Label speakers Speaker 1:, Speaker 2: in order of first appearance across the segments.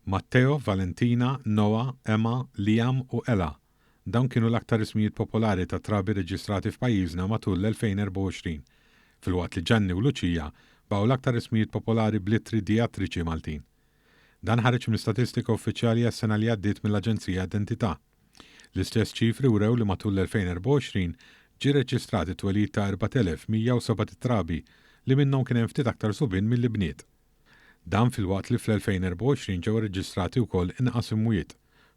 Speaker 1: Matteo, Valentina, Noah, Emma, Liam u Ella. Dawn kienu l-aktar ismijiet popolari ta' trabi reġistrati f'pajjiżna matul l-2024, filwaqt li Gianni u Lucia baw l-aktar ismijiet popolari bl-ittri diatriċi Maltin. Dan ħareġ mill-statistika uffiċjali għas-sena li għaddiet mill-Aġenzija Identità. L-istess ċifri wrew li matul l-2024 ġie reġistrati twelid ta' 4,107 trabi li minnhom kien hemm ftit aktar subien mill-bniet. Dan fil-waqt li fl-2024 ġew reġistrati wkoll inqas imwiet.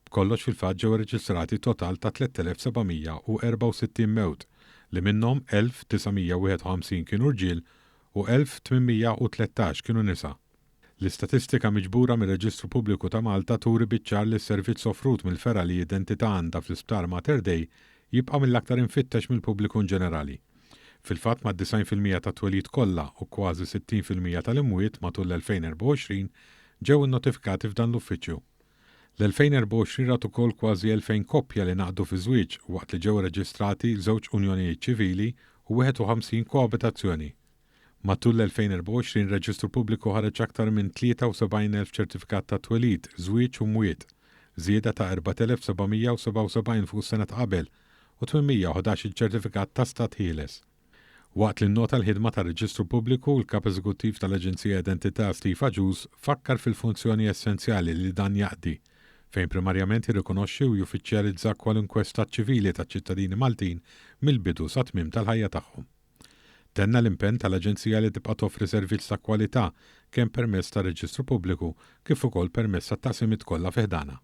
Speaker 1: B'kollox fil-fatt ġew reġistrati total ta' 3,764 mewt li minnhom 1,951 kienu rġiel u 1,813 kienu nisa. L-istatistika miġbura mir-Reġistru Pubbliku ta' Malta turi biċ-ċar li s-servizz offrut mill-fera li identità għandha fl-Isptar Mater Dei jibqa' mill-aktar infittex mill-pubbliku ġenerali. Fil-fatt ma' 90% ta' twelid kollha u kważi 60% tal-imwiet matul l-2024 ġew innotifikati f'dan l-uffiċċju. L-2024 rat ukoll kważi 2,000 koppja li naqdu fi żwieġ waqt li ġew reġistrati żewġ unjonijiet ċivili u 51 koabitazzjoni. Matul l-2024 Reġistru Pubbliku ħareġ aktar minn 73,000 ċertifikat ta' twelid, żwieġ u mwiet, żieda ta' 4,777 fuq is-sena qabel u 811 ċertifikat ta' stat ħieles. Waqt li nnota l-ħidma ta' Reġistru Pubbliku u l-Kap Eżekuttiv tal-Aġenzija Identità Steve Agius fakkar fil-funzjoni essenzjali li dan jaqdi, fejn primarjament jirrikonoxxi u juffiċjalizza kwalunkwe stat ċivili taċ-ċittadini Maltin mill-bidu sa tmiem tal-ħajja tagħhom. Tenna l-impenn tal-Aġenzija li tibqa' toffri servizz ta' kwalità kemm permezz ta' Reġistru Pubbliku kif ukoll permezz tat-taqsimiet kollha fiħdana.